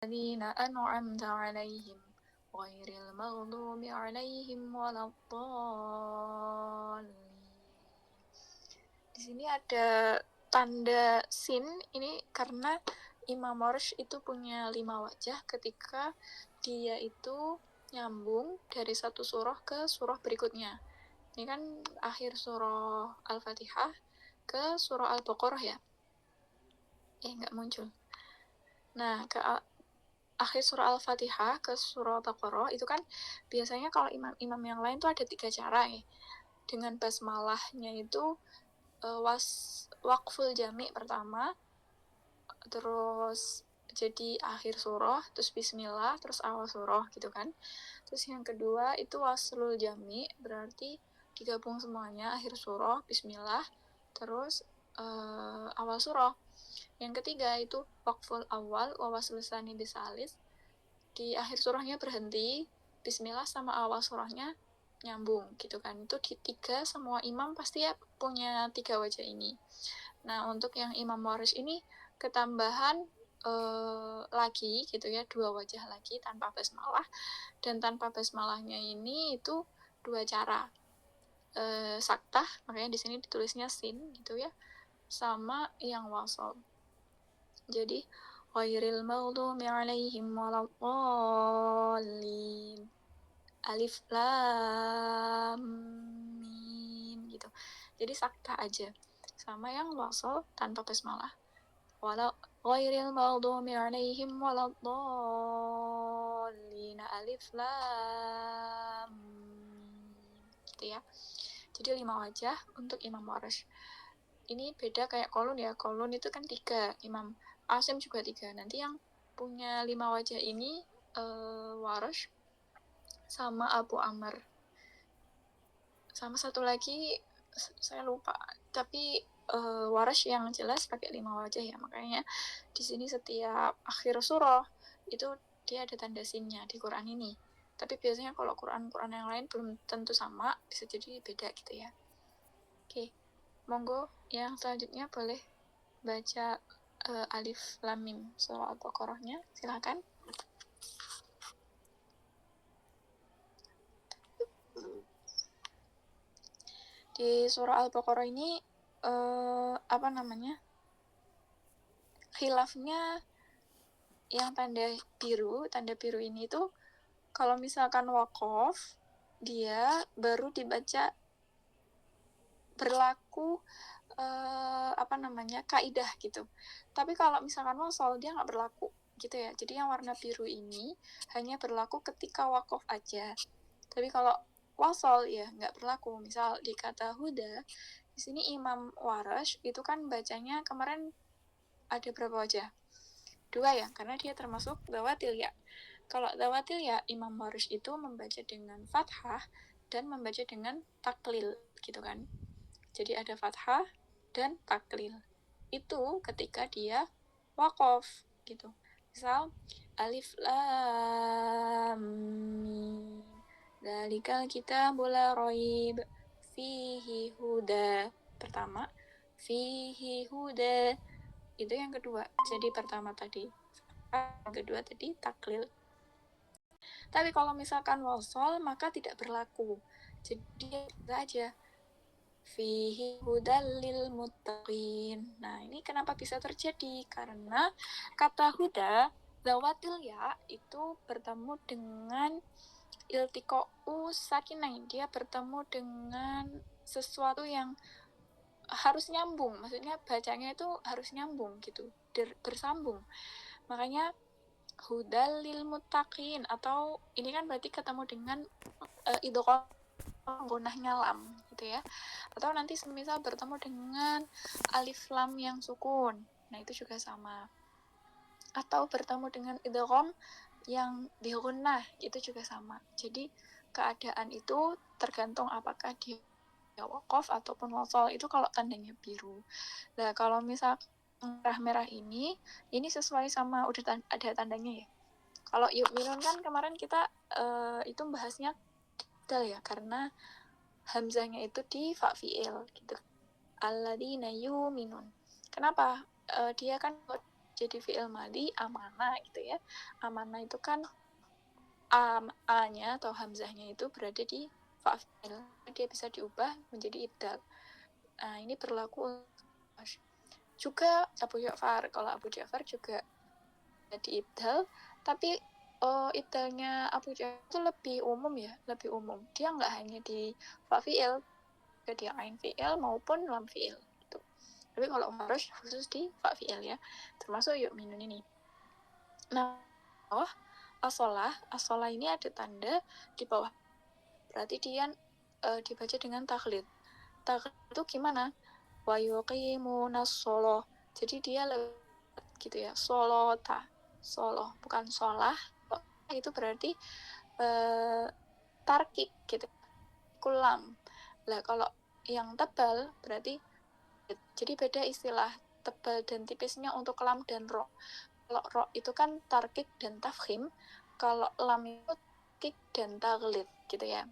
الذين أنعمت عليهم غير المغضوب عليهم ولا الضالين. Di sini ada tanda sin, ini karena Imam Warsh itu punya 5 wajah ketika dia itu nyambung dari satu surah ke surah berikutnya. Ini kan akhir surah Al-Fatihah ke surah Al-Baqarah ya. Nggak muncul. Nah, ke akhir surah Al-Fatihah ke surah Al-Baqarah itu kan biasanya kalau imam-imam yang lain tuh ada 3 cara ya. Dengan basmalahnya itu waqful jami' pertama, terus jadi akhir surah, terus bismillah, terus awal surah gitu kan. Terus yang kedua itu waslul jami', berarti digabung semuanya akhir surah, bismillah, terus awal surah. Yang ketiga itu waqful awal wa waslul tsani bisalis, di akhir surahnya berhenti, bismillah sama awal surahnya nyambung gitu kan. Itu di 3 semua imam pasti ya punya 3 wajah ini. Nah, untuk yang Imam Waris ini ketambahan lagi gitu ya, 2 wajah lagi tanpa basmalah, dan tanpa basmalahnya ini itu 2 cara. Saktah, makanya di sini ditulisnya sin gitu ya, sama yang wasol. Jadi ghairil maghdubi 'alaihim waladdallin. Alif lam mim gitu. Jadi sakta aja. Sama yang wasol tanpa basmalah. Wala ghairil maghdubi 'alaihim waladdallin. Alif lam mim gitu ya. Jadi 5 wajah untuk Imam Warsh. Ini beda kayak Qalun ya. Qalun itu kan 3, Imam Asim juga 3. Nanti yang punya 5 wajah ini Warsh sama Abu Amr. Sama satu lagi saya lupa, tapi Warsh yang jelas pakai 5 wajah ya. Makanya di sini setiap akhir surah itu dia ada tanda sinnya di Quran ini. Tapi biasanya kalau Quran yang lain belum tentu sama, bisa jadi beda gitu ya. Oke, monggo yang selanjutnya boleh baca Alif Lam Mim surah Al-Baqarahnya, silakan. Di surah Al-Baqarah ini khilafnya yang tanda biru ini tuh kalau misalkan waqaf dia baru dibaca berlaku kaidah gitu. Tapi kalau misalkan wasol dia nggak berlaku gitu ya. Jadi yang warna biru ini hanya berlaku ketika waqaf aja. Tapi kalau wasol ya nggak berlaku. Misal di kata huda, di sini Imam Warsh itu kan bacanya kemarin ada berapa wajah? 2 ya, karena dia termasuk dawatil ya. Kalau dawatil ya, Imam Warsh itu membaca dengan fathah dan membaca dengan taklil gitu kan. Jadi ada fathah dan taklil. Itu ketika dia waqaf gitu. Misal alif lam mim dzalikal kitabul la raib fihi huda. Pertama, fihi huda. Itu yang kedua. Jadi pertama tadi yang kedua tadi taklil. Tapi kalau misalkan wasol maka tidak berlaku. Jadi aja fihi hudal lil muttaqin. Nah, ini kenapa bisa terjadi? Karena kata huda zawatil ya itu bertemu dengan iltiqa'u sakinain. Dia bertemu dengan sesuatu yang harus nyambung. Maksudnya bacanya itu harus nyambung gitu, bersambung. Makanya hudal lil muttaqin, atau ini kan berarti ketemu dengan idgham gunahnya lam gitu ya. Atau nanti semisal bertemu dengan alif lam yang sukun, nah itu juga sama. Atau bertemu dengan idgham yang digunnah, itu juga sama. Jadi keadaan itu tergantung apakah dia waqaf ataupun wasol. Itu kalau tandanya biru. Nah, kalau misal merah-merah ini sesuai sama udah ada tandanya ya. Kalau yu'minun kan kemarin kita itu bahasnya dal ya, karena hamzahnya itu di fa fi'il gitu. Alladzina yu'minun. Kenapa? Dia kan jadi fi'il madhi amana gitu ya. Amana itu kan A-nya atau hamzahnya itu berada di fa'il, dia bisa diubah menjadi ibdal. Nah, ini berlaku juga Abu Ja'far. Kalau Abu Ja'far juga jadi ibdal, tapi ibdalnya Abu Ja'far itu lebih umum ya, lebih umum. Dia nggak hanya di fa'il, dia ain fi'il maupun lam fi'il gitu. Tapi kalau Warsh khusus di fa'il ya, termasuk yu'minun ini. Nah, asolah ini ada tanda di bawah. Berarti dia dibaca dengan taklid. Taklid itu gimana? Wa yuqimunas sholoh. Jadi dia gitu ya, solota. Soloh, bukan solah. Itu berarti tarkik gitu. Kulam. Lah kalau yang tebal berarti jadi beda istilah tebal dan tipisnya untuk lam dan ro. Kalau ro itu kan tarkik dan tafkhim, kalau lam itu tarkik dan taglid gitu ya.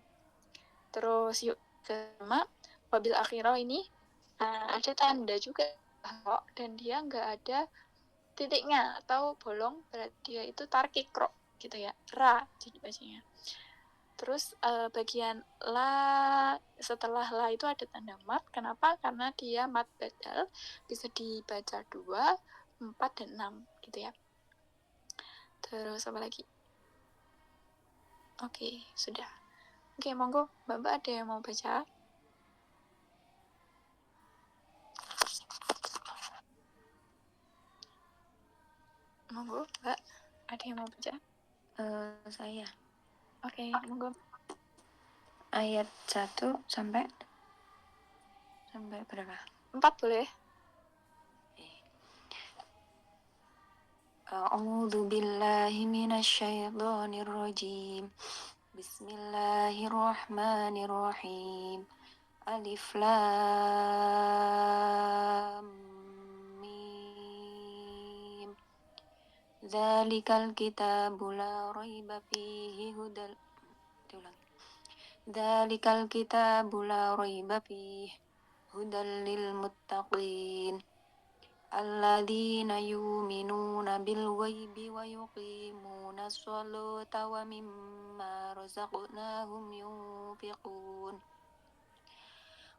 Terus yuk sama wabil akhirah ini ada tanda juga ro dan dia nggak ada titiknya atau bolong, berarti dia itu tarkik ro gitu ya, ra jadi bacanya. Terus bagian la setelah la itu ada tanda mat. Kenapa? Karena dia mat badal, bisa dibaca 2, 4, dan 6 gitu ya. Terus apa lagi? Oke, sudah. Oke, monggo Mbak ada yang mau baca? Monggo Mbak, ada yang mau baca? Saya. Oke, monggo. Ayat 1 sampai berapa? 4 boleh. A'udzu billahi minasyaitonir rajim. Bismillahirrahmanirrahim. Alif lam mim. Dzalikal kitabu la raiba fihi hudal. Dzalikal kitabu la raiba fihi hudal lil muttaqin. Alladzina yu'minuna bil ghaibi wa yuqimuna sholata wa mimma razaqnahum yunfiqun.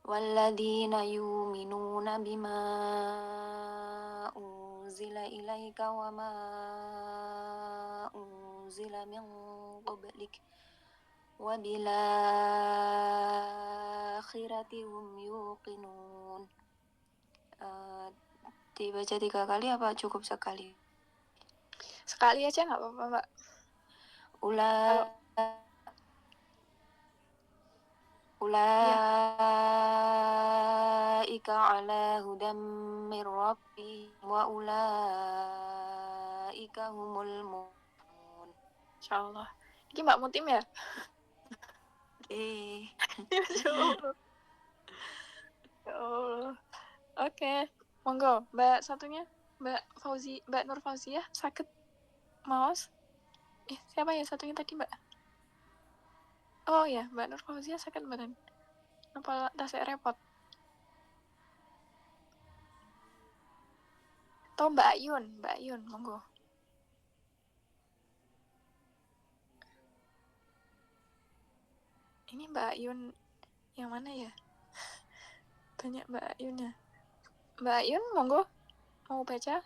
Walladzina yu'minuna bima unzila ilaika wa ma unzila min qablik wa bil akhirati hum yuqinun. Dibaca 3 kali apa cukup sekali? Sekali aja nggak apa-apa Mbak. Ulaika ala hudam min rabbihim wa ulaika humul mu'minun. Insyaallah. Ini Mbak Mutim ya? Ya Allah. Oke, monggo Mbak satunya, Mbak Nur Fauziah sakit maos. Siapa ya satunya tadi Mbak? Oh ya, Mbak Nur Fauziah sakit badan. Apa tasnya repot? Atau Mbak Ayun, monggo. Ini Mbak Ayun yang mana ya? Banyak Mbak Ayunnya. Mbak Ayun, monggo. Mau baca?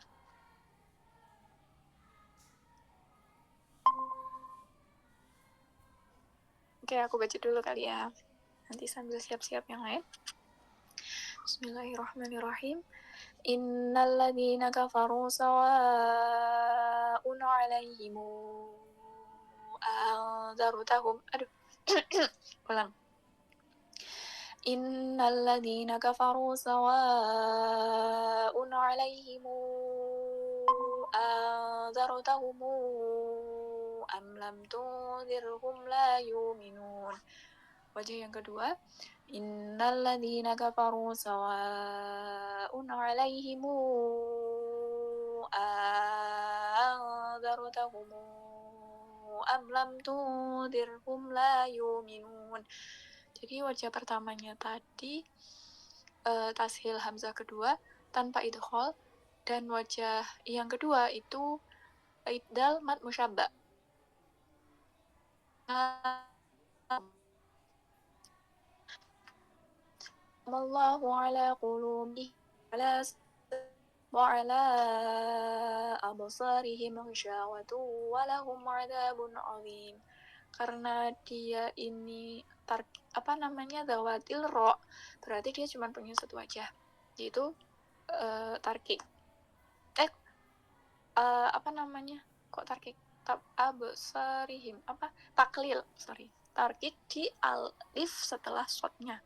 Oke, aku baca dulu kali ya. Nanti sambil siap-siap yang lain. Bismillahirrahmanirrahim. Innal ladzina kafaru sawa'un 'alaihim anzartahum. Ulang. Innal ladzina kafaru sawa'un 'alaihim anzartahum am lam tunzirhum la yu'minun. Wajah yang kedua, innal ladzina kafaru sawa'un 'alaihim anzartahum am lam tunzirhum la yu'minun. Jadi wajah pertamanya tadi tashil hamzah kedua tanpa idghal Dan wajah yang kedua itu ibdal mad musyabba. Allahu ala qulubihim wa ala absarihim ghishawatu wa lahum 'adzabun 'adzim. Karena dia ini zawatil ro, berarti dia cuma punya satu wajah, yaitu tarkik. Kok tarkik? Absarihim taklil, tarkik di alif setelah shotnya.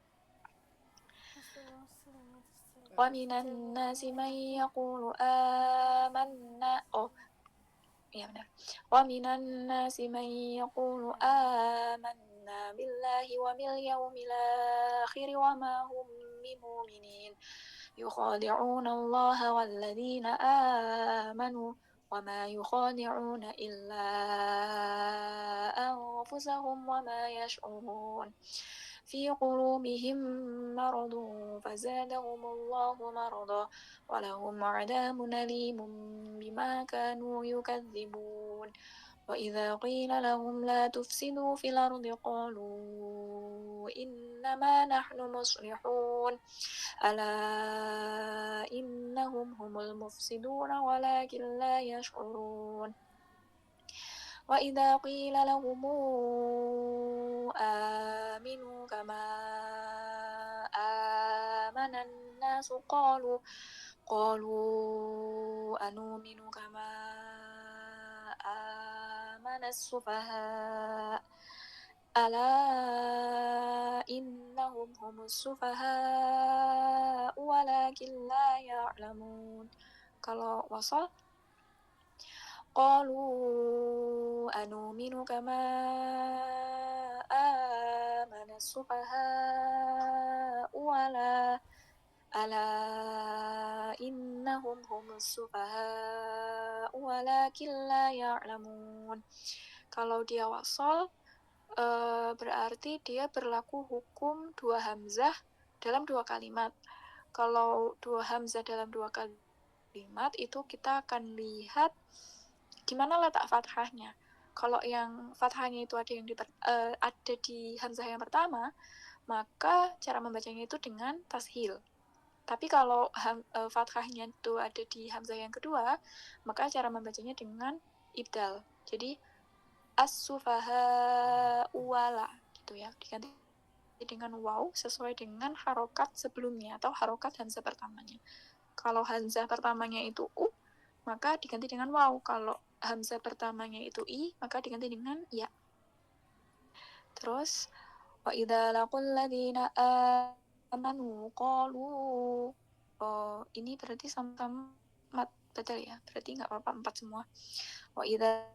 Wa minan nasi man yaqulu amanna. Iya benar. Wa minan nasi man yaqulu amanna billahi wa bil yawmil akhir wa ma hum bimu'minin. Yukhadi'una Allah wal ladzina amanu wa ma yukhadi'una illa anfusahum wa ma yash'urun. في قلوبهم مرض فزادهم الله مرضا ولهم عذاب أليم بما كانوا يكذبون وإذا قيل لهم لا تفسدوا في الأرض قالوا إنما نحن مصلحون ألا إنهم هم المفسدون ولكن لا يشعرون وإذا قيل لهم آمنوا كما آمن الناس قالوا أنؤمن كما آمن السفهاء ألا إنهم هم السفهاء ولكن لا يعلمون. Kalau wasal qalu anu'minu kama amana as-sufaha'u ala innahum humus sufaha'u walakin la ya'lamun. Kalau dia wasal berarti dia berlaku hukum dua hamzah dalam dua kalimat. Kalau dua hamzah dalam dua kalimat itu kita akan lihat gimana letak fathahnya. Kalau yang fathahnya itu ada di hamzah yang pertama, maka cara membacanya itu dengan tashil. Tapi kalau fathahnya itu ada di hamzah yang kedua, maka cara membacanya dengan ibdal. Jadi as-sufaha'u wala gitu ya, diganti dengan waw sesuai dengan harokat sebelumnya atau harokat hamzah pertamanya. Kalau hamzah pertamanya itu u, maka diganti dengan waw. Kalau hamzah pertamanya itu i, maka diganti dengan ya. Terus wa idza laqul ladzina amanu qalu, ini berarti sama-sama mat betul ya, berarti nggak apa-apa 4 semua. Wa idza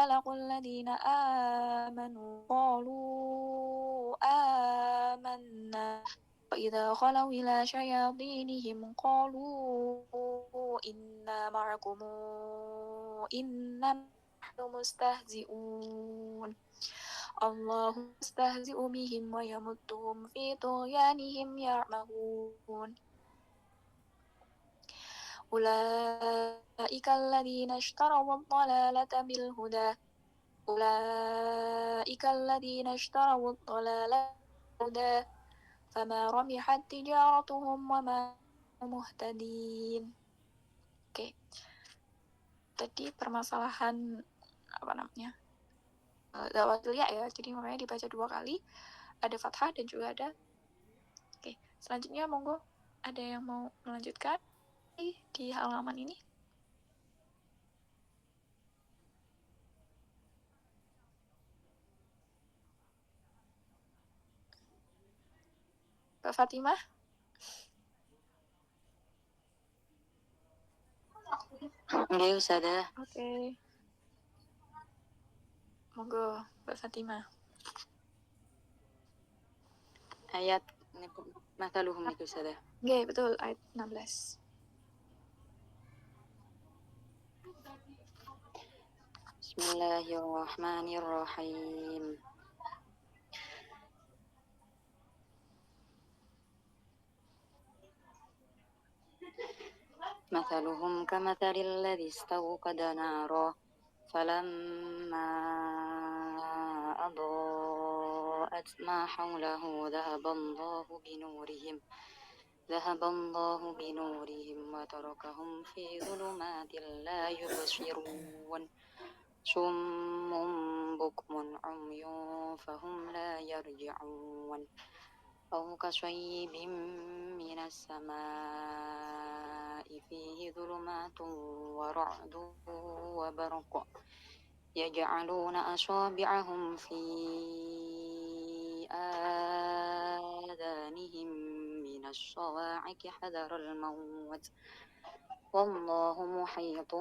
laqul ladzina amanu qalu amanna wa idza khalaw ila shayatinihim qalu inna ma'akum inna nahnu mustahzi'un. Allahu mustahzi'u bihim wa yamudduhum fi tughyanihim ya'mahun. أولئك الذين اشتروا الضلالة بالهدى فما ربحت تجارتهم وما muhtadin. Oke. Tadi permasalahan zawatul ya, jadi makanya dibaca 2 kali, ada fathah dan juga ada. Oke, selanjutnya monggo ada yang mau melanjutkan di halaman ini. Mbak Fatimah? Nggih, Ustazah. Oke. Monggo Mbak Fatimah. Ayat mathaluhum itu, Ustazah. Nggih, betul, ayat 16. Bismillahirrahmanirrahim. مثلهم كمثل الذي استوقد نارا فلما أضاءت ما حوله ذهب الله بنورهم وتركهم في ظلمات لا يبصرون صم بكم عمي فهم لا يرجعون أو كصيب من السماء فيه ظلمات ورعد وبرق يجعلون أصابعهم في آذانهم من الصواعق حذر الموت والله محيط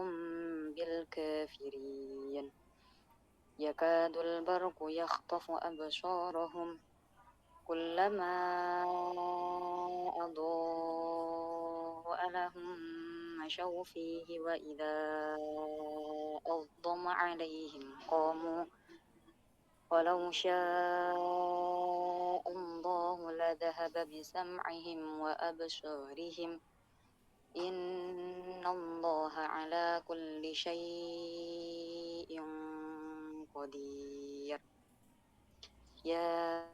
بالكافرين يكاد البرق يخطف أبصارهم كلما أضاء لهم مشوا فيه وإذا أظلم عليهم قاموا ولو شاء الله لذهب بسمعهم وأبصارهم إن الله على كل شيء قدير يا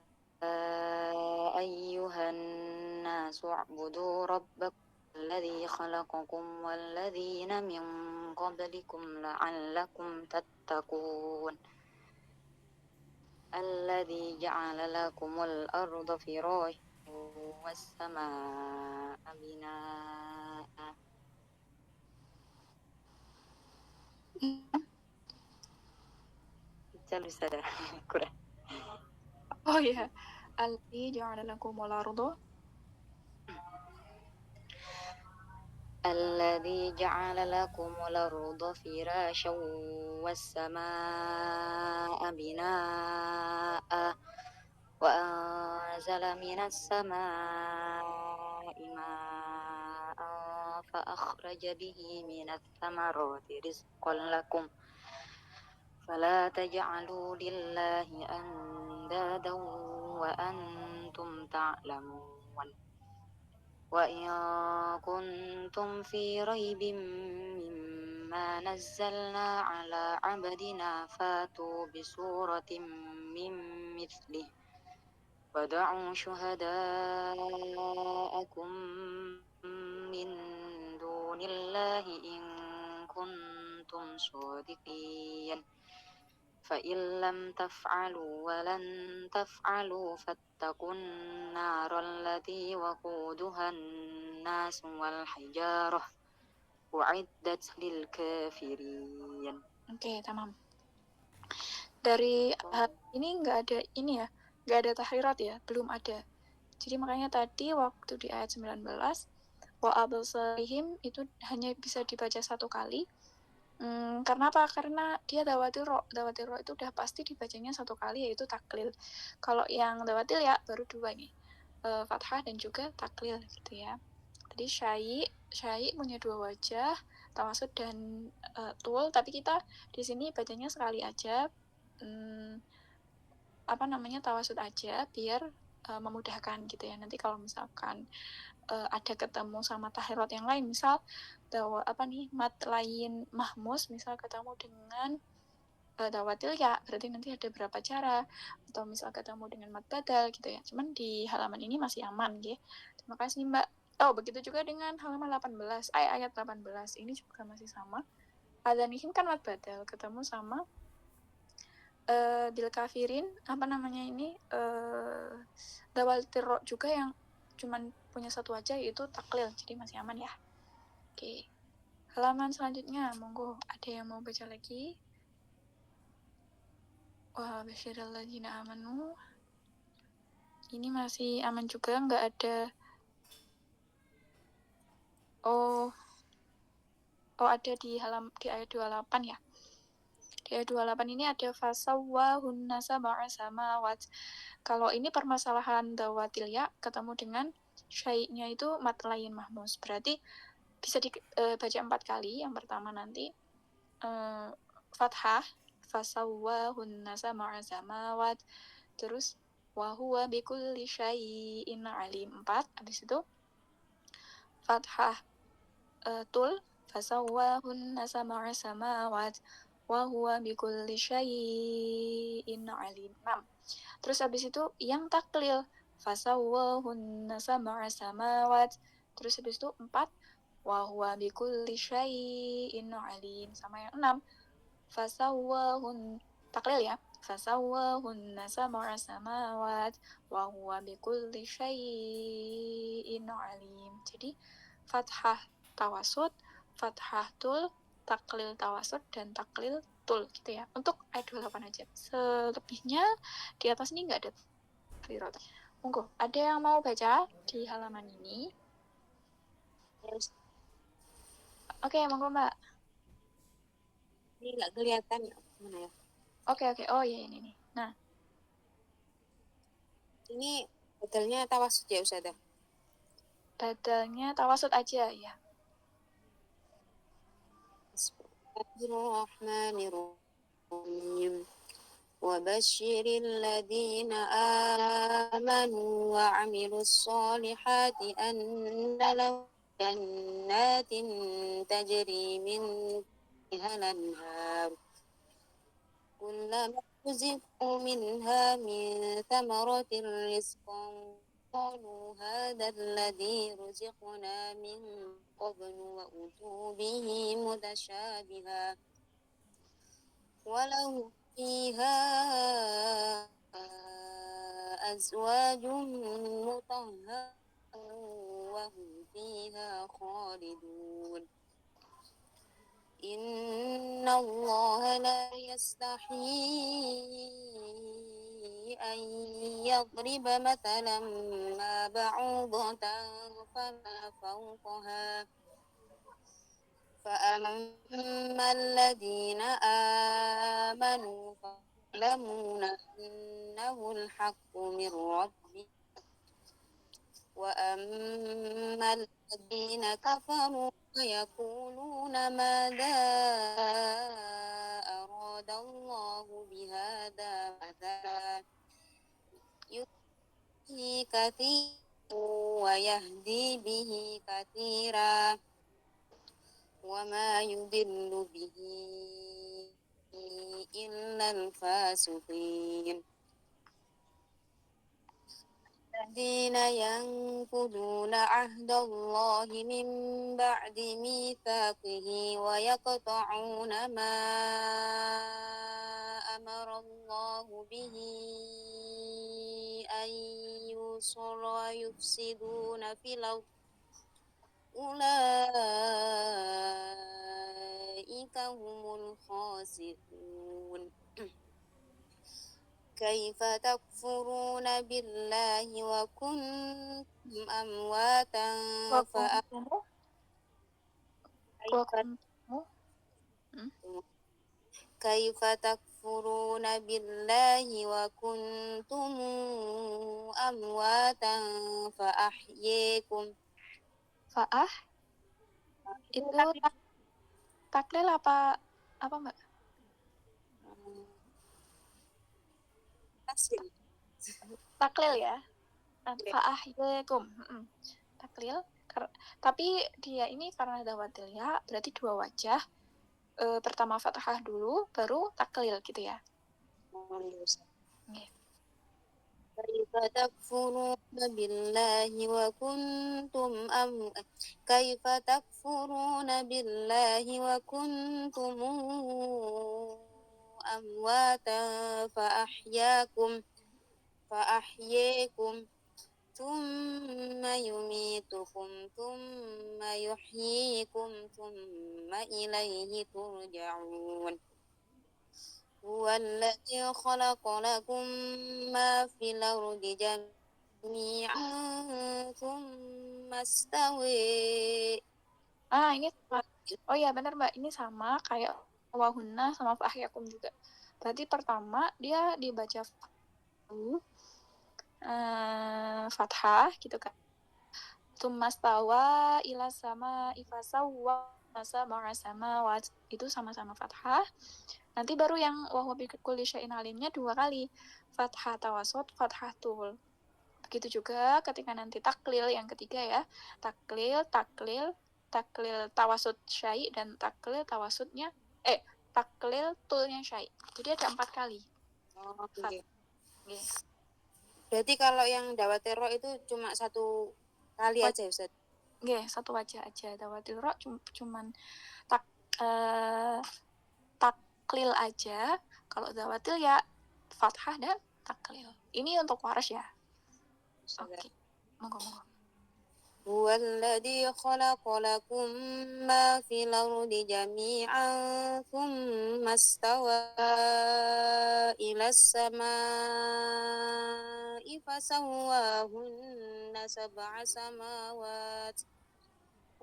أيها الناس اعبدوا ربكم الذي خلقكم والذين من قبلكم لعلكم تتقون الذي جعل لكم الأرض فراشا والسماء بناء kurang. Oh ya, alladzi ja'ala lakumul arda الذي جعل لكم الأرض فراشا والسماء بناء وأنزل من السماء ماء فأخرج به من الثمرات رزقا لكم فلا تجعلوا لله أندادا وأنتم تعلمون وإن كنتم في ريب مما نزلنا على عبدنا فاتوا بسورة من مثله ودعوا شهداءكم من دون الله إن كنتم صادقين فإن لم تفعلوا ولن تفعلوا فاتقوا النار التي وقودها الناس والحجارة أعدت للكافرين. Oke, tamam. Dari ini nggak ada ini ya, nggak ada tahrirat ya, belum ada. Jadi makanya tadi waktu di ayat 19 wa absarihim itu hanya bisa dibaca satu kali. Karena apa? Karena dia dawatil ro itu udah pasti dibacanya satu kali, yaitu taklil. Kalau yang dawatil ya baru dua nih, fathah dan juga taklil gitu ya. Tadi syai punya dua wajah, tawasud dan tul, tapi kita di sini bacanya sekali aja, tawasud aja biar memudahkan gitu ya. Nanti kalau misalkan ada ketemu sama tahrirat yang lain, misal mat lain mahmus, misal ketemu dengan dawatil ya, berarti nanti ada berapa cara, atau misal ketemu dengan mat badal gitu ya. Cuman di halaman ini masih aman gitu. Terima kasih Mbak. Oh, begitu juga dengan halaman 18, ayat 18 ini juga masih sama. Adzanihim kan mat badal, ketemu sama bil kafirin dawatil ro juga yang cuman punya satu aja, yaitu taklil, jadi masih aman ya. Oke, halaman selanjutnya, monggo ada yang mau baca lagi? Wah, basyiral ladzina amanu, ini masih aman juga, nggak ada. Oh ada di ayat 28 ya. Di ayat 28 ini ada fasawwahunna sab'a samawat. Kalau ini permasalahan dawatil ya ketemu dengan syai'nya itu mat lain mahmus, berarti bisa dibaca 4 kali. Yang pertama nanti fathah, fasawwahunna sab'a samawat, terus wa huwa bikulli syai'in alim 4, habis itu fathah tul fasawwahunna sab'a samawat wa huwa bikulli syai'in alim. 6. Terus habis itu yang taklil fasawwahunna sab'a samawat. Terus habis itu 4 wa huwa bikulli syai'in alim. Sama yang 6 fasawwahun taklil ya. Fasawwahunna sab'a samawat wa huwa bikulli syai'in alim. Jadi fathah tawasud, fathah tul, taklil tawasud, dan taklil tul gitu ya. Untuk ayat 28 aja. Selebihnya di atas ini nggak ada firot. Monggo, ada yang mau baca di halaman ini? Oke, monggo Mbak. Ini nggak kelihatan ya mana ya? Oke. Oh iya ini nih. Nah, ini badalnya tawasud ya Ustazah? badalnya tawasud aja ya. Bismillahirrahmanirrahim. وبشر الذين آمنوا وعملوا الصالحات أن لهم جنات تجري من تحتها الأنهار كلما رزقوا منها من ثمرة رزقا قالوا هذا الذي رزقنا من قبل وأتوا به متشابها ولهم فيها أزواج مطهرة وهم فيها خالدون إن الله لا يستحيي أن يضرب مثلا ما بعوضة فما فوقها فأما الذين آمنوا فيعلمون أنه الحق من ربهم وأما الذين كفروا فيقولون ماذا أراد الله بهذا مثلا يؤتي كثيرا ويهدي به كثيرا وما يضل به إلا الفاسقين الذين ينقضون عهد الله من بعد ميثاقه ويقطعون ما أمر الله به أن يوصل ويفسدون في الأرض أولئك هم الخاسرون كيف تكفرون بالله وكنتم أمواتا كيف تكفرون بالله وكنتم أمواتا فأحييكم itu taklil apa Mbak? Taklil ya. Fa'ahyikum. Taklil. Tapi dia ini karena ada wadil ya, berarti dua wajah. Pertama fathah dulu, baru taklil gitu ya. كيف تكفرون بالله وكنتم كيف تكفرون بالله وكنتم أمواتا فأحياكم ثم يميتكم ثم يحييكم ثم إليه ترجعون هو الذي خلق لكم ما في الأرض جميعا ثم استوى ini oh ya benar Mbak, ini sama kayak wahunna sama fa'ahyakum juga. Berarti pertama dia dibaca fathah gitu kan. Tumastawa ila sama ifasawwa sama samawat itu sama-sama fathah. Nanti baru yang wahwa bikulli syai'in alimnya dua kali. Fathah tawasud, fathah tul. Begitu juga ketika nanti taklil yang ketiga ya. Taklil, taklil tawasud syai dan taklil tawasudnya taklil tulnya syai. Jadi ada 4 kali. Oh, Fat. oke. Nggih. Berarti kalau yang dawatir ro itu cuma satu kali aja ya, Ustaz? Nggih, satu wajah aja. Dawatil ro cuman taklil aja. Kalau dawatil ya fathah dan taklil. Ini untuk waras ya. Oke. Monggo. هو الذي خلق لكم ما في الأرض جميعا ثم استوى إلى السماء فسواهن 7 سماوات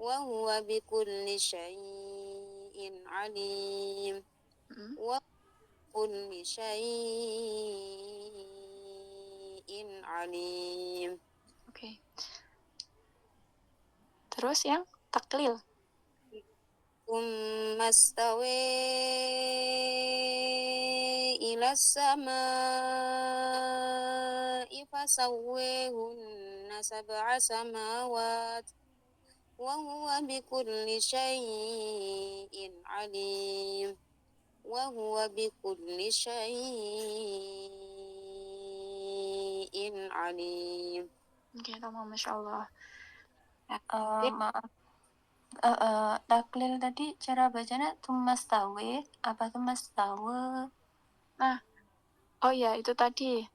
وهو بكل شيء عليم وكل شيء عليم. Oke. Terus yang taklil. ثم استوى إلى السماء فسويهن 7 سماوات وهو بكل شيء عليم وهو بكل شيء عليم. Oke, tamam, Masya Allah. Maaf. Taklil tadi cara bacanya tumastawe apa tumastawe? Nah, oh ya itu tadi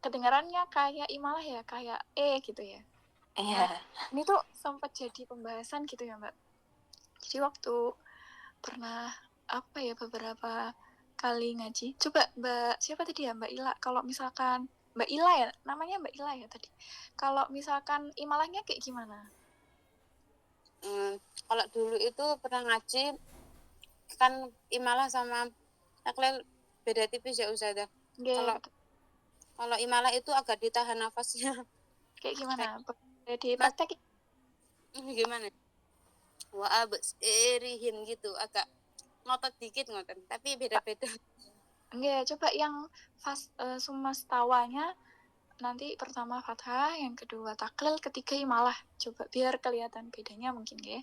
kedengarannya kayak imalah ya, kayak gitu ya. Iya. Ini tuh sempat jadi pembahasan gitu ya, Mbak. Jadi waktu pernah beberapa kali ngaji. Coba Mbak siapa tadi ya, Mbak Ila. Kalau misalkan Mbak Ila ya, namanya Mbak Ila ya tadi. Kalau misalkan imalahnya kayak gimana? Kalau dulu itu pernah ngaji kan imalah sama taklil beda tipis ya Ustazah. Kalau imalah itu agak ditahan nafasnya. Kayak gimana? Jadi praktek gimana? Wa absirihim gitu, agak ngotot dikit tapi beda-beda. Enggak, coba yang sumastawanya nanti pertama fathah, yang kedua taklil, ketiga imalah. Coba biar kelihatan bedanya mungkin ya.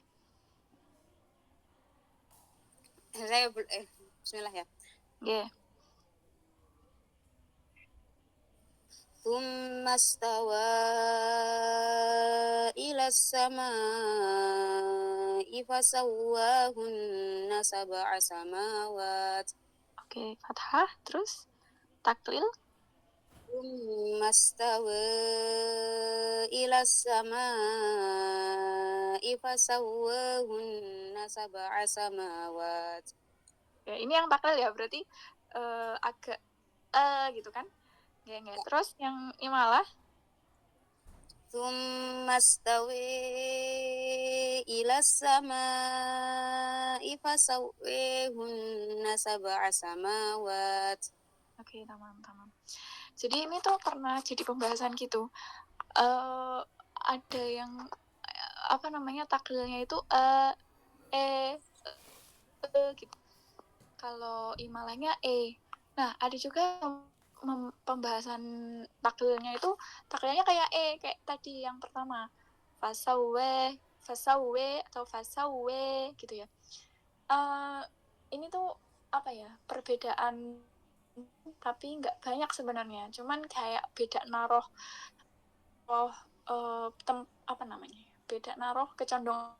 Saya bismillah ya. Yeah. ثم استوى إلى السماء فسواهن 7 سماوات. Oke, fathah, terus taklil. ثم استوى إلى السماء فسواهن 7 سماوات. Ya, ini yang taklil ya, berarti agak gitu kan? Ya. Terus yang imalah. ثم استوى إلى السماء فسويهن 7 سماوات. Oke, tamam. Jadi ini tuh pernah jadi pembahasan gitu. Ada yang taklilnya itu gitu. Kalau imalahnya Nah, ada juga pembahasan taklilnya itu taklilnya kayak kayak tadi yang pertama. Fasawe atau fasawe gitu ya. Ini tuh perbedaan tapi nggak banyak sebenarnya, cuman kayak beda naruh beda naruh kecondongan.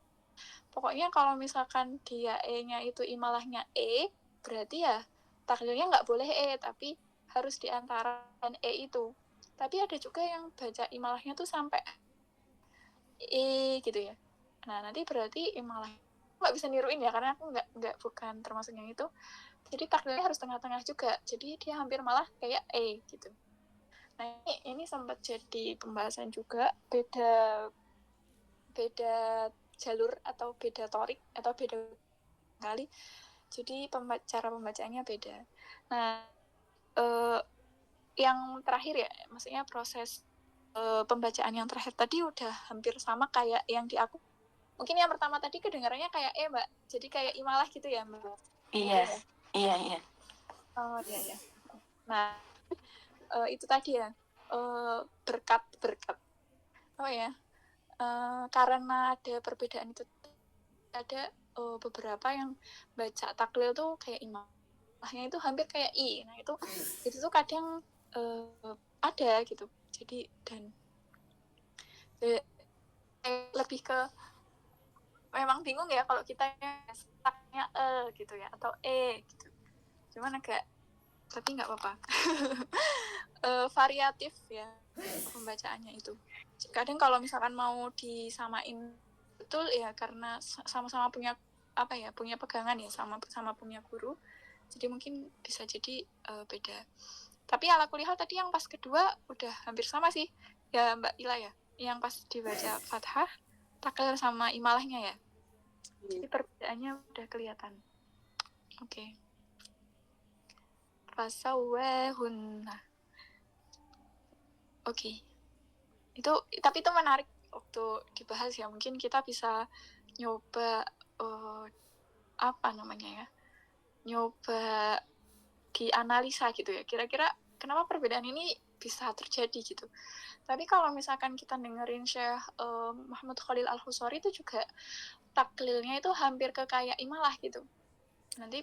Pokoknya kalau misalkan dia nya itu imalahnya berarti ya taklilnya nggak boleh tapi harus diantara itu. Tapi ada juga yang baca imalahnya tuh sampai gitu ya. Nah, nanti berarti imalah nggak bisa niruin ya, karena aku bukan termasuk yang itu. Jadi taklilnya harus tengah-tengah juga. Jadi dia hampir malah kayak gitu. Nah, ini sempat jadi pembahasan juga, beda jalur atau beda torik atau beda kali. Jadi cara pembacaannya beda. Nah, yang terakhir ya, maksudnya proses pembacaan yang terakhir tadi udah hampir sama kayak yang di aku. Mungkin yang pertama tadi kedengarannya kayak Mbak. Jadi kayak imalah gitu ya, Mbak. Iya. Oh, iya. Nah, itu tadi ya, berkat. Oh ya, karena ada perbedaan itu, ada beberapa yang baca taklil tuh kayak imamahnya itu hampir kayak i. Nah itu tuh kadang ada gitu. Jadi dan lebih ke memang bingung ya kalau kita stucknya gitu ya atau gitu. Cuman agak, tapi nggak apa-apa. Variatif ya pembacaannya itu. Kadang kalau misalkan mau disamain betul ya karena sama-sama punya punya pegangan ya, sama punya guru. Jadi mungkin bisa jadi beda. Tapi ala kulihal tadi yang pas kedua udah hampir sama sih ya Mbak Ila ya. Yang pas dibaca fathah, taklil sama imalahnya ya. Jadi perbedaannya udah kelihatan. Oke. Fasawwahunna. Oke. Tapi itu menarik waktu dibahas ya. Mungkin kita bisa nyoba nyoba dianalisa gitu ya. Kira-kira kenapa perbedaan ini bisa terjadi gitu. Tapi kalau misalkan kita dengerin Syekh Muhammad Khalil Al-Husari itu juga taklilnya itu hampir ke kayak imalah gitu. Nanti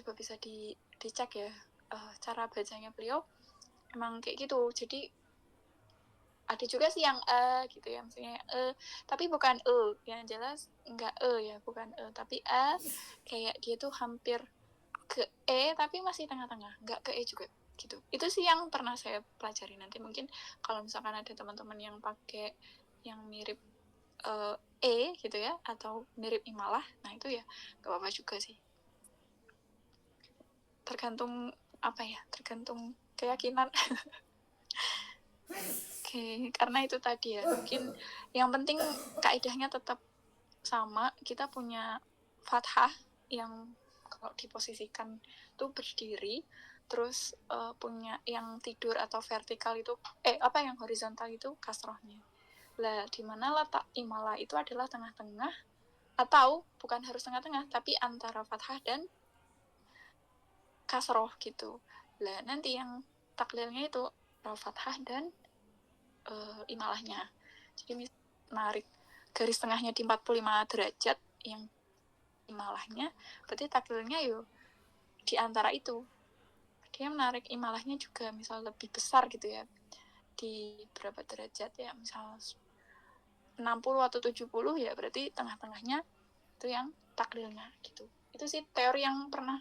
coba bisa dicek ya cara bacanya beliau emang kayak gitu. Jadi ada juga sih yang gitu ya, maksudnya tapi bukan yang jelas enggak ya, bukan tapi kayak dia tuh hampir ke tapi masih tengah-tengah, enggak ke juga gitu. Itu sih yang pernah saya pelajari. Nanti mungkin kalau misalkan ada teman-teman yang pakai yang mirip gitu ya atau mirip imalah, nah itu ya enggak apa-apa juga sih. Tergantung tergantung keyakinan. Oke, karena itu tadi ya, mungkin yang penting kaidahnya tetap sama. Kita punya fathah yang kalau diposisikan tuh berdiri, terus punya yang tidur atau vertikal itu yang horizontal itu kasrohnya. Lah, di mana letak imalah itu adalah tengah-tengah, atau bukan harus tengah-tengah, tapi antara fathah dan kasroh gitu. Lah, nanti yang taklilnya itu fathah dan imalahnya. Jadi menarik garis tengahnya di 45 derajat yang imalahnya, berarti taklilnya di antara itu. Dia menarik imalahnya juga misal lebih besar gitu ya. Di berapa derajat ya, misal 60 atau 70 ya berarti tengah-tengahnya itu yang taklilnya gitu. Itu sih teori yang pernah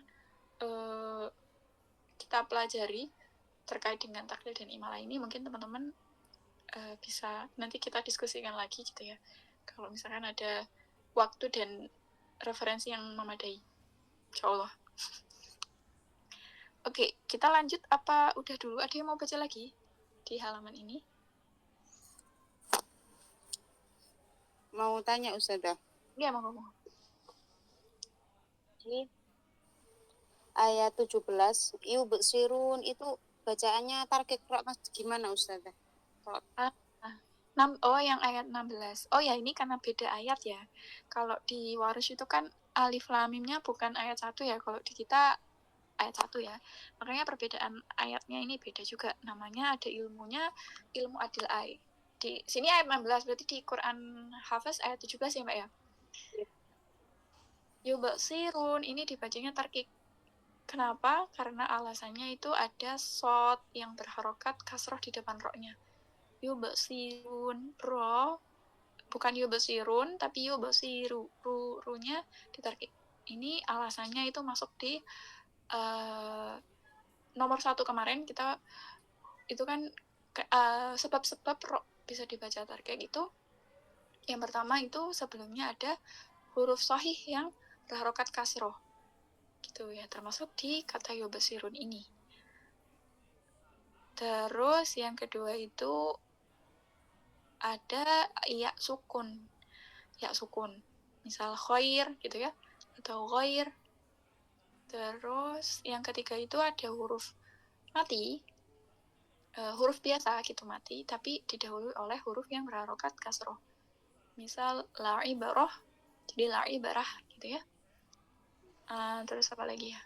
kita pelajari terkait dengan taklil dan imalah ini. Mungkin teman-teman bisa nanti kita diskusikan lagi gitu ya, kalau misalkan ada waktu dan referensi yang memadai, insyaallah. Oke, kita lanjut apa udah dulu? Ada yang mau baca lagi di halaman ini? Mau tanya Ustazah? Iya, mau. Jadi ayat 17 yubsirun itu bacaannya target Mas gimana Ustazah? Yang ayat 16. Oh ya, ini karena beda ayat ya. Kalau di Warsh itu kan alif lam mimnya bukan ayat 1 ya. Kalau di kita ayat 1 ya. Makanya perbedaan ayatnya ini beda juga. Namanya ada ilmunya, ilmu adil ai. Di sini ayat 16, berarti di Quran Hafiz ayat 17 ya, Mbak ya? Yubsirun ini dibacanya tarkik. Kenapa? Karena alasannya itu ada sod yang berharokat kasroh di depan roknya. Yubsirun, ro, bukan yubsirun, tapi yubsiru, ru-nya ditarkik. Ini alasannya itu masuk di nomor 1 kemarin kita itu kan sebab-sebab ro bisa dibaca tarkik itu. Yang pertama itu sebelumnya ada huruf sahih yang berharokat kasroh gitu ya, termasuk di kata yubsirun ini. Terus yang kedua itu ada ya sukun, misal khair gitu ya, atau ghair. Terus yang ketiga itu ada huruf mati, huruf biasa gitu mati, tapi didahului oleh huruf yang berharokat kasroh. Misal la ibarah, jadi la ibarah gitu ya. Terus apa lagi ya?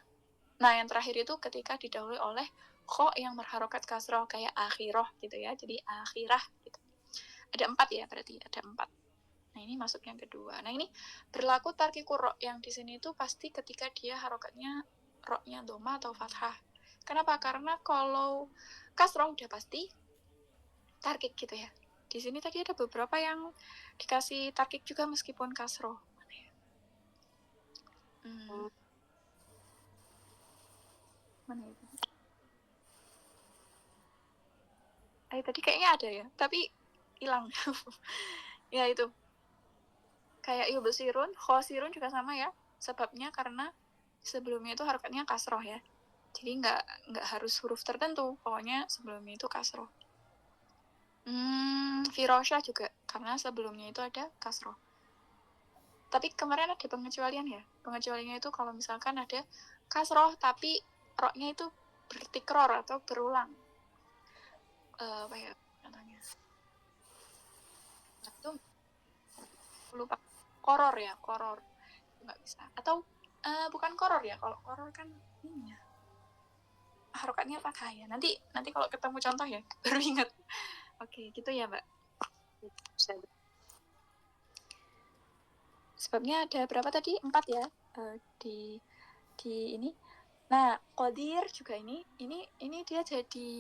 Nah, yang terakhir itu ketika didahului oleh kho yang berharokat kasroh kayak akhirah gitu ya, jadi akhirah gitu. Ada 4 ya, berarti ada 4. Nah, ini masuk yang kedua. Nah, ini berlaku tarkikur ro, yang di sini itu pasti ketika dia harokatnya ro-nya doma atau fathah. Kenapa? Karena kalau kasroh udah pasti tarkik gitu ya. Di sini tadi ada beberapa yang dikasih tarkik juga meskipun kasroh. Mana itu? Tadi kayaknya ada ya, tapi hilang. Ya itu. Kayak yubsirun, khosirun juga sama ya. Sebabnya karena sebelumnya itu harokatnya kasroh ya. Jadi nggak harus huruf tertentu, pokoknya sebelumnya itu kasroh. Firosyah juga, karena sebelumnya itu ada kasroh. Tapi kemarin ada pengecualian ya. Pengecualiannya itu kalau misalkan ada kasroh, tapi roknya itu bertikror atau berulang. Apa ya katanya? Itu lupa. Koror ya, koror. Nggak bisa. Atau bukan koror ya, kalau koror kan ini ya. Harokatnya fathah ya. Nanti kalau ketemu contoh ya, baru ingat. Oke, gitu ya, Mbak. Sebabnya ada berapa tadi? 4 ya. Di ini. Nah, qadir juga ini dia jadi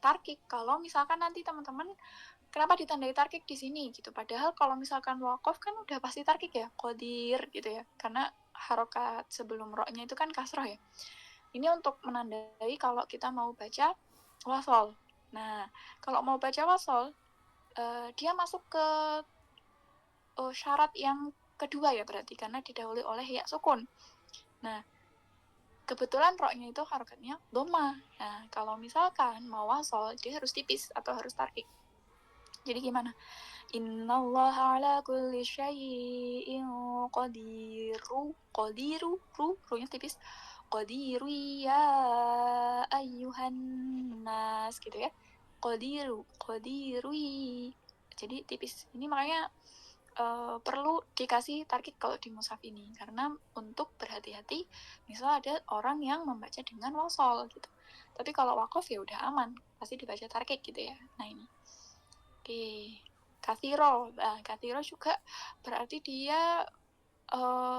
tarkik. Kalau misalkan nanti teman-teman kenapa ditandai tarkik di sini gitu. Padahal kalau misalkan waqaf kan udah pasti tarkik ya, qadir gitu ya. Karena harokat sebelum ro-nya itu kan kasroh ya. Ini untuk menandai kalau kita mau baca wasol. Nah, kalau mau baca wasol, dia masuk ke syarat yang kedua ya berarti, karena didahului oleh ya sukun. Nah, kebetulan ro-nya itu harokatnya doma. Nah, kalau misalkan mau wasol, dia harus tipis atau harus tarik. Jadi gimana? Innallaha ala kulli syai'in qadiru, ru-nya tipis. Qadiru ya ayyuhan nas gitu ya. Qadiru. Jadi tipis. Ini makanya perlu dikasih tarkik kalau di mushaf ini, karena untuk berhati-hati misal ada orang yang membaca dengan wasol gitu. Tapi kalau waqaf ya udah aman, pasti dibaca tarkik gitu ya. Nah ini oke, kathiro juga berarti dia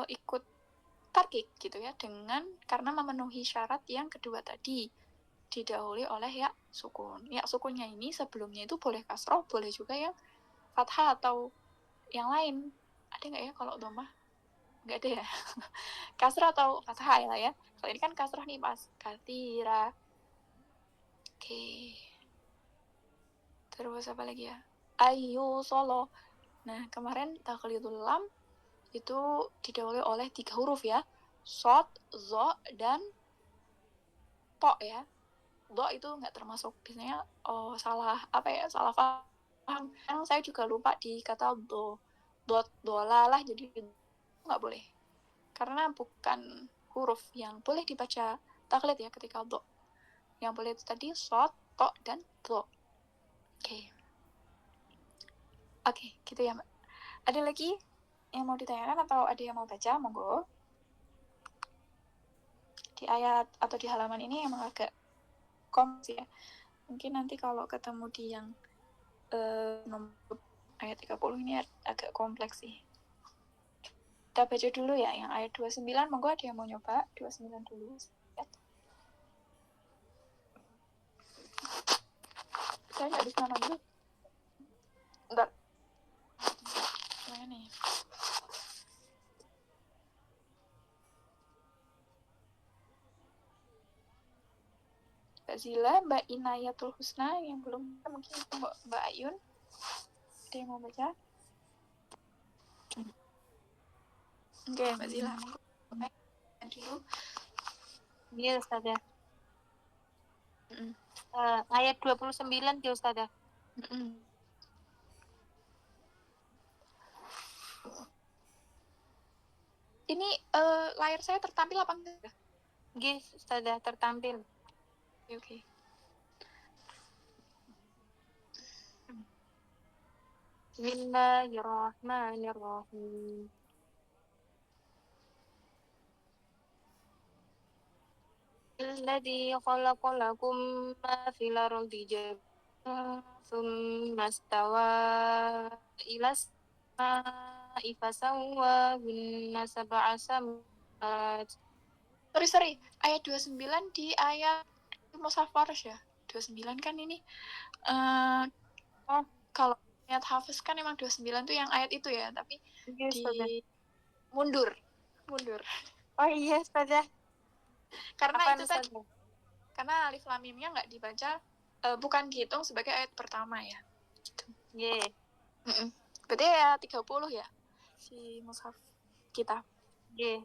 ikut tarkik gitu ya, dengan karena memenuhi syarat yang kedua tadi, didahului oleh ya sukun. Ya sukunnya ini sebelumnya itu boleh kasroh, boleh juga yang fathah atau yang lain. Ada nggak ya kalau domah? Nggak ada ya. Kasrah atau fathah ya lah ya. Kalau ini kan kasrah nih pas. Kathira. Oke. Terus apa lagi ya? Ayu solo. Nah, kemarin taklidul lam itu didahului oleh 3 huruf ya. Sod, zo, dan to ya. Do itu nggak termasuk. Biasanya salah paham. Saya juga lupa di kata do. Dolalah, jadi nggak boleh. Karena bukan huruf yang boleh dibaca taklid ya ketika do. Yang boleh itu tadi sod, to, dan do. Oke, gitu ya Mbak. Ada lagi yang mau ditanyakan atau ada yang mau baca? Monggo. Di ayat atau di halaman ini emang agak kompleks ya. Mungkin nanti kalau ketemu di yang nomor ayat 30 ini agak kompleks sih. Kita baca dulu ya yang ayat 29. Monggo ada yang mau nyoba 29 dulu. Saya nggak bisa manggil. Bentar. Gimana nih? Mbak Zila, Mbak Inayatul Husna yang belum, mungkin Mbak Ayun. Ada yang mau baca? Oke, Mbak Zila. Dulu. Iya, Ustazah. Ayat 29 ya, Ustazah. Ini layar saya tertampil apa enggak? Nggih, Ustazah, tertampil. Oke. Bismillahirrahmanirrahim. Alladzi khalaqalakum ma fil ardi jami'an ثم استوى إلى السماء فسواهن سبع سماوات. Sorry, ayat 29 di ayat Mushaf Warsh ya. 29 kan ini. Kalau ayat Hafiz kan emang 29 tuh yang ayat itu ya, tapi Yes, di mundur. Oh iya, Ustazah. Karena Apaan, itu tadi, Ustazah? karena alif lam mimnya nggak dibaca, bukan dihitung sebagai ayat pertama ya. Yeah. Berarti ya 30 ya si mushaf kita. Yeah.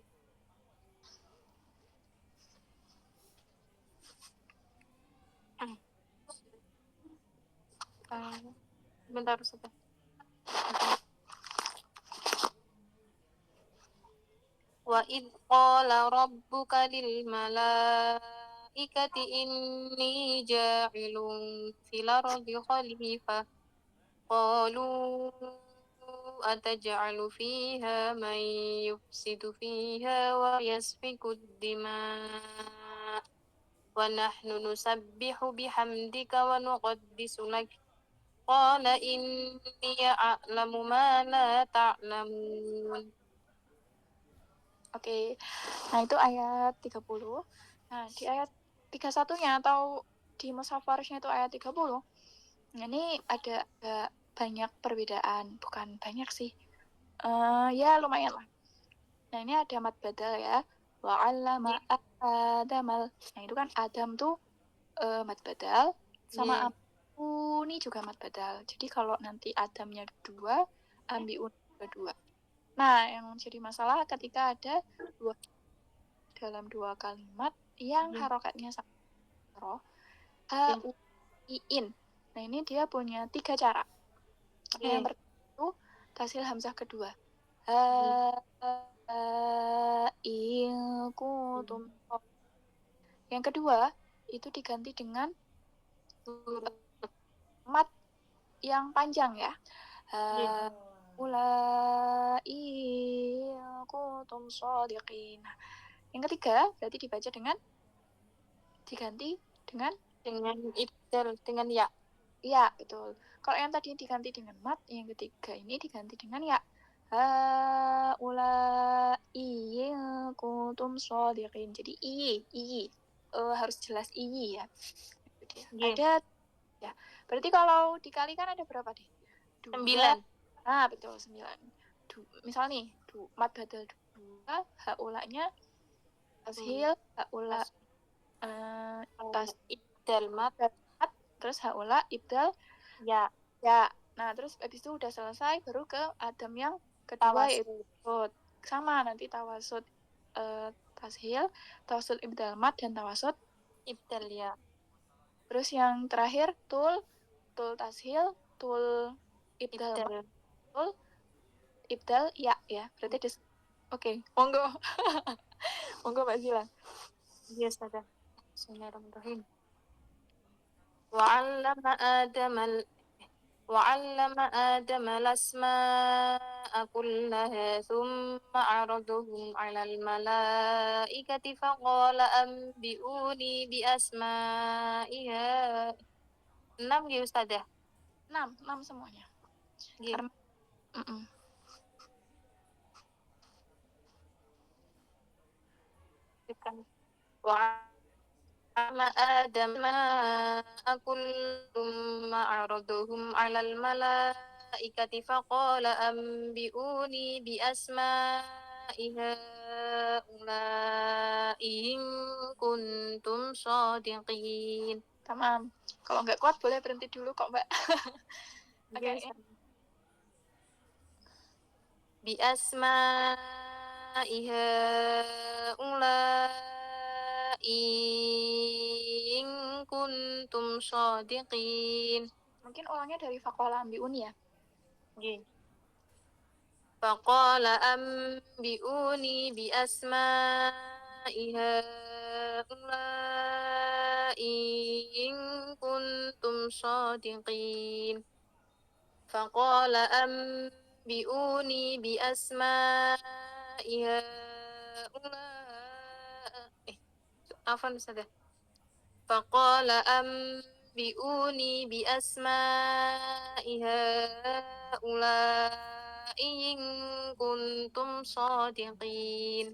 Bentar, Ustazah. Wa idh qala rabbuka lil malaikati inni ja'ilun fil ardi khalifah. Qalu ataj'alu fiha man yufsidu fiha wa yasfiku ad-dima' wa nahnu nusabbihu bihamdika wa nuqaddisu lak. Qala inni a'lamu ma la ta'lamun. Oke. Nah, itu ayat 30. Nah, di ayat 31-nya atau di mushaf Warshnya itu ayat 30. Nah, ini ada banyak perbedaan, bukan banyak sih. Ya lumayan lah. Nah, ini ada mad badal ya. Wa 'allama Adamal. Nah, itu kan Adam tuh mad badal sama ini juga mad badal. Jadi kalau nanti Adamnya 2, ambiun juga 2. Nah, yang jadi masalah ketika ada dalam 2 kalimat yang harokatnya sama in. Nah, ini dia punya 3 cara. Yang pertama itu tasil hamzah kedua. Yang kedua itu diganti dengan mat yang panjang ya. Kuntum shodiqin. Yang ketiga berarti dibaca dengan diganti dengan ibdal, dengan ya. Ya, betul. Kalau yang tadi diganti dengan mat, yang ketiga ini diganti dengan ya. Kuntum shodiqin. Jadi harus jelas ya. Ada ya. Berarti kalau dikalikan ada berapa deh? 9. Nah, betul 9. Misal nih, mat badal 2, haulanya tashil, haula ibdal mat, terus haula ibdal ya. Nah, terus habis itu udah selesai baru ke Adam yang kedua yaitu sama nanti tawasud tashil, tawasud ibdal mat dan tawasud ibdal ya. Terus yang terakhir tul tashil, tul ibdal mat, tul ibdal ya. Berarti ada Oke, monggo. Monggo Mbak Zila. Yes, ada. Bismillahirrahmanirrahim. وعلم آدم الأسماء كلها ثم عرضهم على الملائكة فقال أنبئوني بأسمائها. 6 ya Ustazah? 6 semuanya. Karena وعلم آدم الأسماء كلها ثم عرضهم على الملائكة فقال أنبئوني بأسماء هؤلاء إن كنتم صادقين. Tamam. Kalau nggak kuat boleh berhenti dulu kok Mbak. Oke. بأسماء هؤلاء إن كنتم صادقين. Mungkin ulangnya dari faqala ambiuni ya. فقال أنبئوني بأسماء هؤلاء إن كنتم صادقين. فقال أنبئوني بأسماء هؤلاء فقال أنبئوني بأسماء هؤلاء إن كنتم صادقين.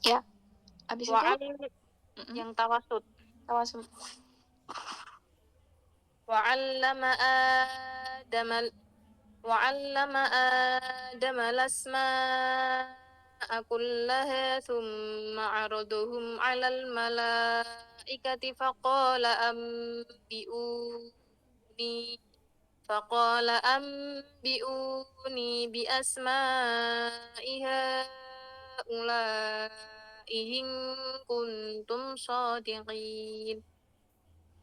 Ya, habis itu Yang tawasud. tawasud. وعلم آدم الأسماء كلها ثم عرضهم على الملائكة فقال أنبئوني بأسماء هؤلاء إن كنتم صادقين.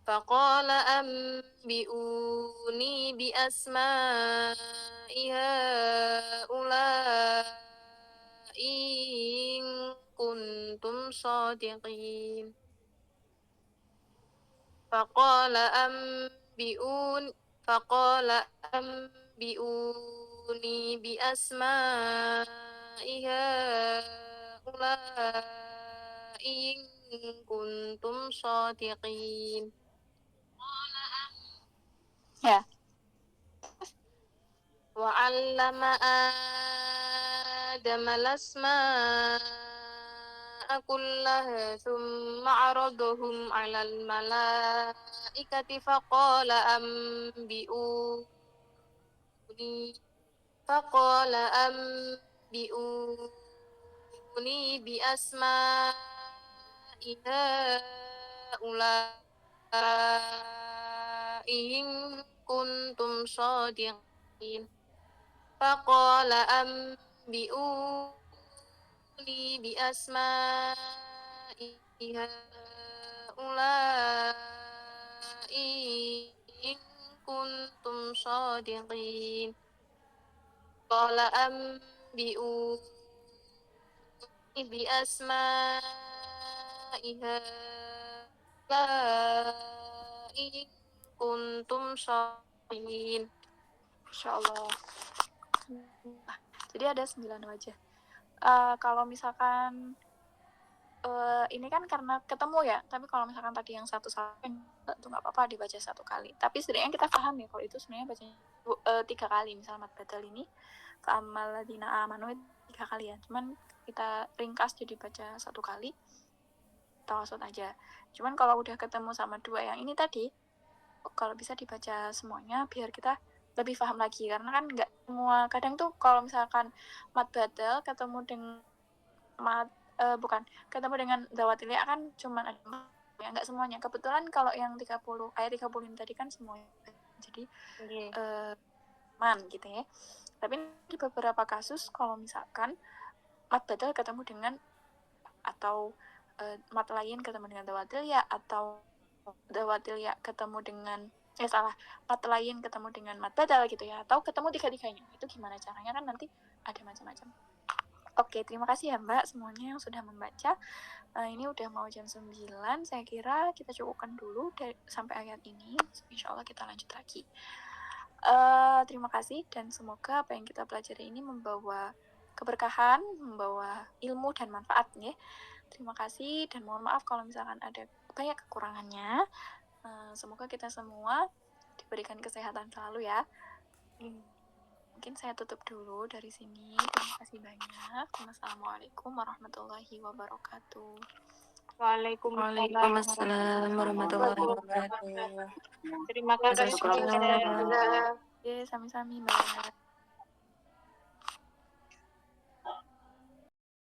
فقال أنبئوني بأسماء هؤلاء إن كنتم صادقين. فقال أنبئوني بأسماء هؤلاء إن كنتم صادقين. Ya. وعلم آدم الأسماء كلها ثم عرضهم على الملائكة فقال أنبئوني بأسماء هؤلاء إن كنتم صادقين. فقال أنبئوني بأسماء هؤلاء إن كنتم صادقين. قال أنبئوني بأسماء هؤلاء إن كنتم صادقين. Masya Allah. Jadi ada 9 wajah. Kalau misalkan ini kan karena ketemu ya, tapi kalau misalkan tadi yang satu itu nggak apa-apa dibaca 1 kali. Tapi setidaknya kita paham ya kalau itu sebenarnya bacanya 3 kali. Misalnya mat badal ini fa'amal ladina amanu 3 kali ya. Cuman kita ringkas jadi baca 1 kali. Tawasud aja. Cuman kalau udah ketemu sama 2 yang ini tadi, kalau bisa dibaca semuanya biar kita lebih paham lagi, karena kan nggak semua, kadang tuh kalau misalkan mat badal ketemu dengan ketemu dengan dawatil ya kan cuman ada ya, nggak semuanya. Kebetulan kalau yang 30 ayat 30 tadi kan semuanya, jadi gitu ya. Tapi di beberapa kasus kalau misalkan mat badal ketemu dengan atau mat lain ketemu dengan dawatil ya, atau dawatil ya ketemu dengan mat lain ketemu dengan mat badal gitu ya, atau ketemu tiga-tiganya, itu gimana caranya kan nanti ada macam-macam. Oke, terima kasih ya Mbak semuanya yang sudah membaca. Ini udah mau jam 9, saya kira kita cukupkan dulu sampai ayat ini. Insya Allah kita lanjut lagi. Terima kasih dan semoga apa yang kita pelajari ini membawa keberkahan, membawa ilmu dan manfaat ya. Terima kasih dan mohon maaf kalau misalkan ada banyak kekurangannya. Semoga kita semua diberikan kesehatan selalu ya. Mungkin saya tutup dulu dari sini. Terima kasih banyak. Wassalamualaikum warahmatullahi wabarakatuh. Waalaikumsalam warahmatullahi wabarakatuh. Terima kasih. Jazakumullah. Sami-sami Mbak.